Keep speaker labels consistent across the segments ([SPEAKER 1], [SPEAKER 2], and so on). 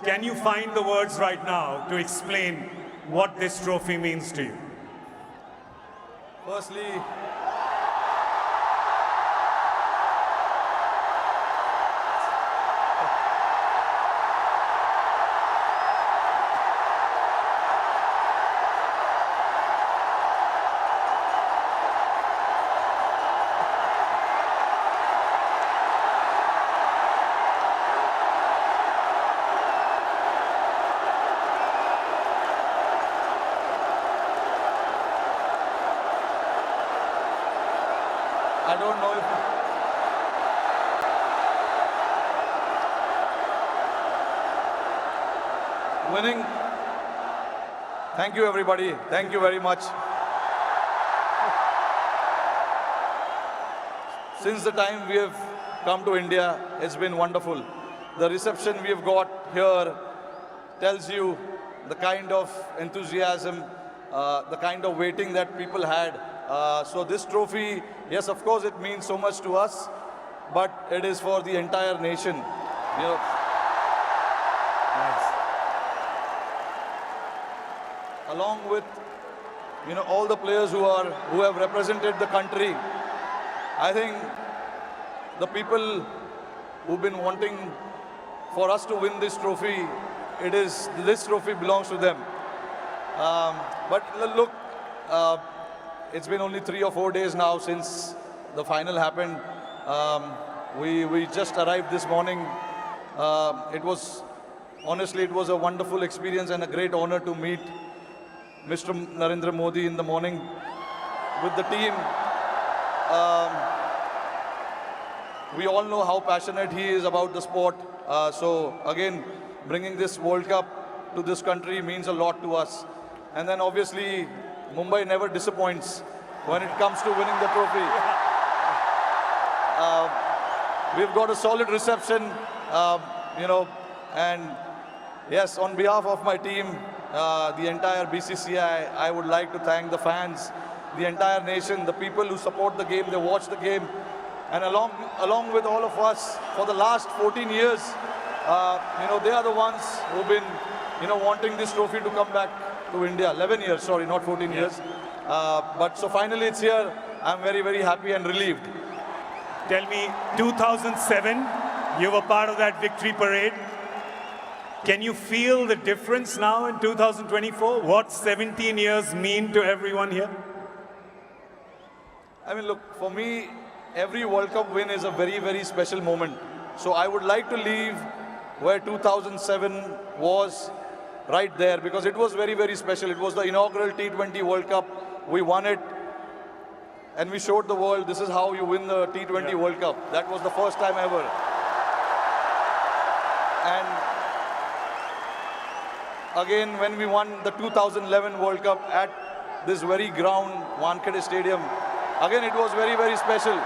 [SPEAKER 1] can you find the words right now to explain what this trophy means to you?
[SPEAKER 2] Firstly, I don't know if winning. Thank you, everybody. Thank you very much. Since the time we have come to India, it's been wonderful. The reception we have got here tells you the kind of enthusiasm, the kind of waiting that people had. So this trophy, yes, of course, it means so much to us, but it is for the entire nation. You know,
[SPEAKER 1] Nice.
[SPEAKER 2] along with all the players who have represented the country. I think the people who've been wanting for us to win this trophy, this trophy belongs to them. But look, it's been only 3 or 4 days now since the final happened. We just arrived this morning. Honestly, it was a wonderful experience and a great honor to meet Mr. Narendra Modi in the morning with the team. We all know how passionate he is about the sport. So again, bringing this World Cup to this country means a lot to us. And then obviously, Mumbai never disappoints when it comes to winning the trophy. We've got a solid reception, and yes, on behalf of my team, the entire BCCI, I would like to thank the fans, the entire nation, the people who support the game, they watch the game, and along with all of us for the last 14 years, they are the ones who've been, wanting this trophy to come back to India. 11 years, sorry, not 14 years. But so finally it's here. I'm very, very happy and relieved.
[SPEAKER 1] Tell me, 2007, you were part of that victory parade. Can you feel the difference now in 2024? What 17 years mean to everyone here?
[SPEAKER 2] I mean, look, for me, every World Cup win is a very, very special moment. So I would like to leave where 2007 was, right there, because it was very, very special. It was the inaugural T20 World Cup. We won it, and we showed the world this is how you win the T20 World Cup. That was the first time ever. And again, when we won the 2011 World Cup at this very ground, Wankhede Stadium, again, it was very, very special.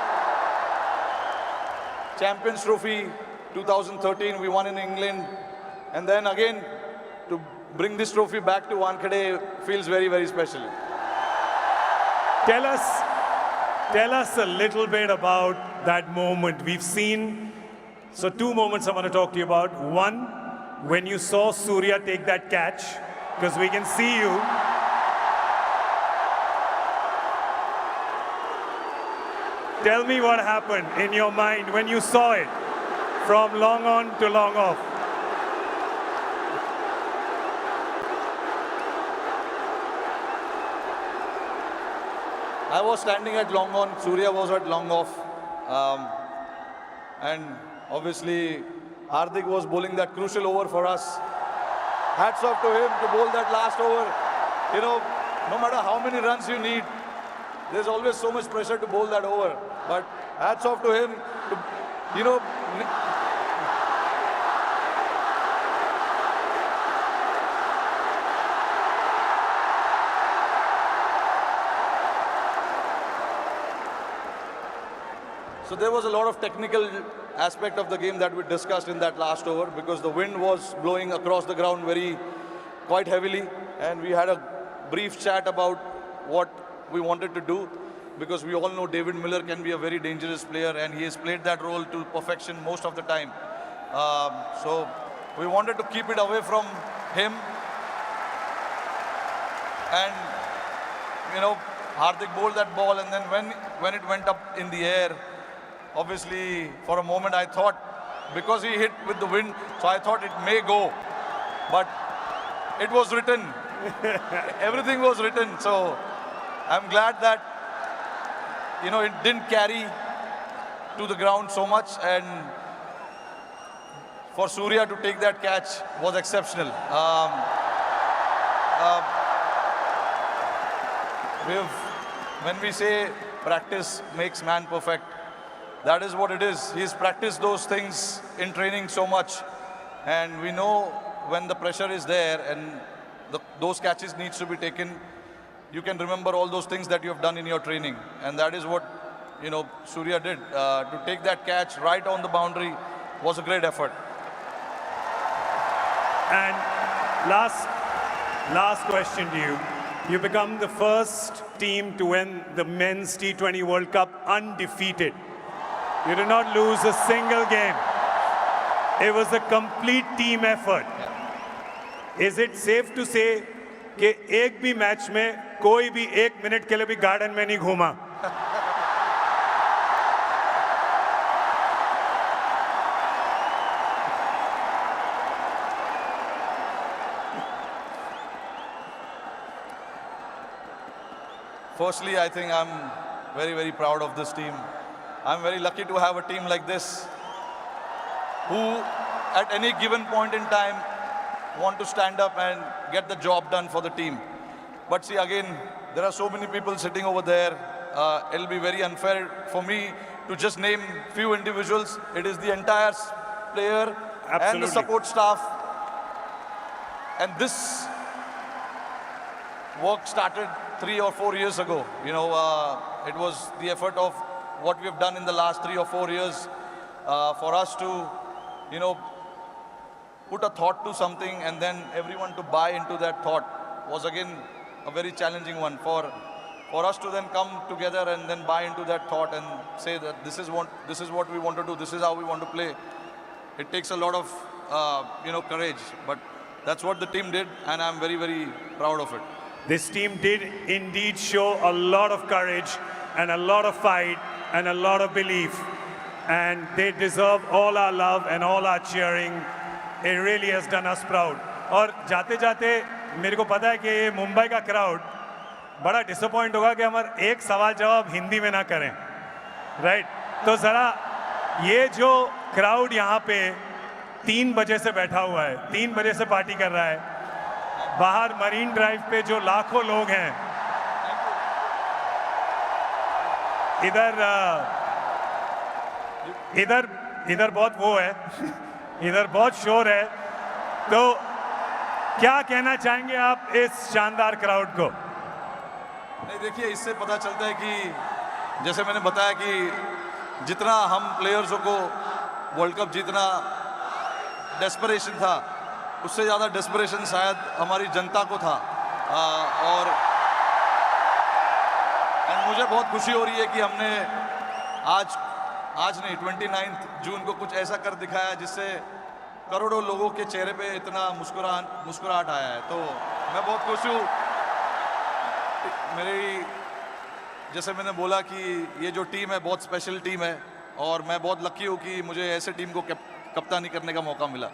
[SPEAKER 2] Champions Trophy 2013, we won in England. And then again, to bring this trophy back to Wankhede feels very, very special.
[SPEAKER 1] Tell us a little bit about that moment. We've seen, so 2 moments I want to talk to you about. One, when you saw Surya take that catch, because we can see you. Tell me what happened in your mind when you saw it from long on to long off.
[SPEAKER 2] I was standing at long on, Surya was at long off. And obviously, Hardik was bowling that crucial over for us. Hats off to him to bowl that last over. No matter how many runs you need, there's always so much pressure to bowl that over. But hats off to him to, So there was a lot of technical aspect of the game that we discussed in that last over, because the wind was blowing across the ground quite heavily, and we had a brief chat about what we wanted to do, because we all know David Miller can be a very dangerous player, and he has played that role to perfection most of the time. So We wanted to keep it away from him. And, you know, Hardik bowled that ball, and then when it went up in the air, obviously, for a moment I thought, because he hit with the wind, so I thought it may go. But it was written. Everything was written. So I'm glad that, you know, it didn't carry to the ground so much. And for Surya to take that catch was exceptional. When we say practice makes man perfect, that is what it is. He's practiced those things in training so much. And we know when the pressure is there and those catches needs to be taken, you can remember all those things that you have done in your training. And that is what, you know, Surya did. To take that catch right on the boundary was a great effort.
[SPEAKER 1] And last question to you. You become the first team to win the Men's T20 World Cup undefeated. You did not lose a single game. It was a complete team effort. Is it safe to say कि एक भी match में कोई भी 1 minute के लिए भी garden में नहीं घूमा?
[SPEAKER 2] Firstly, I think I'm very, very proud of this team. I'm very lucky to have a team like this who, at any given point in time, want to stand up and get the job done for the team. But see, again, there are so many people sitting over there. It'll be very unfair for me to just name few individuals. It is the entire player and the support staff. And this work started 3 or 4 years ago. You know, it was the effort of what we have done in the last 3 or 4 years for us to, you know, put a thought to something and then everyone to buy into that thought was again a very challenging one. For us to then come together and then buy into that thought and say that this is what we want to do, this is how we want to play. It takes a lot of, you know, courage. But that's what the team did, and I'm very, very proud of it.
[SPEAKER 1] This team did indeed show a lot of courage and a lot of fight and a lot of belief. And they deserve all our love and all our cheering. It really has done us proud. और जाते जाते मेरे को पता है कि ये मुंबई का क्राउड बड़ा डिसअपॉइंट होगा कि हमारा एक सवाल जवाब हिंदी में ना करें, राइट? तो ज़रा ये जो क्राउड यहाँ पे 3 बजे से बैठा हुआ है, 3 बजे से पार्टी कर रहा है, बाहर मरीन ड्राइव पे जो लाखों लोग हैं, इधर बहुत वो है, इधर बहुत शोर है, तो क्या कहना चाहेंगे आप इस शानदार क्राउड को?
[SPEAKER 2] नहीं, देखिए, इससे पता चलता है कि जैसे मैंने बताया कि जितना हम प्लेयर्सों को वर्ल्ड कप जीतना डेस्परेशन था, उससे ज़्यादा डेस्परेशन शायद हमारी जनता को था। और मुझे बहुत खुशी हो रही है कि हमने आज नहीं 29 जून को कुछ ऐसा कर दिखाया जिससे करोड़ों लोगों के चेहरे पे इतना मुस्कुराहट आया है। तो मैं बहुत खुश हूँ। जैसे मैंने बोला कि ये जो टीम है बहुत स्पेशल टीम है और मैं बहुत लकी हूँ कि मुझे ऐसे टीम को कप्तानी करने का मौका मिला।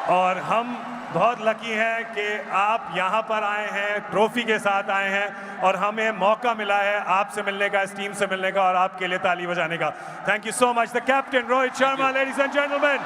[SPEAKER 1] और हम बहुत लकी हैं कि आप यहाँ पर आए हैं, ट्रॉफी के साथ आए हैं और हमें मौका मिला है आपसे मिलने का, इस टीम से मिलने का और आपके लिए ताली बजाने का। Thank you so much the captain Rohit Sharma, ladies and gentleman.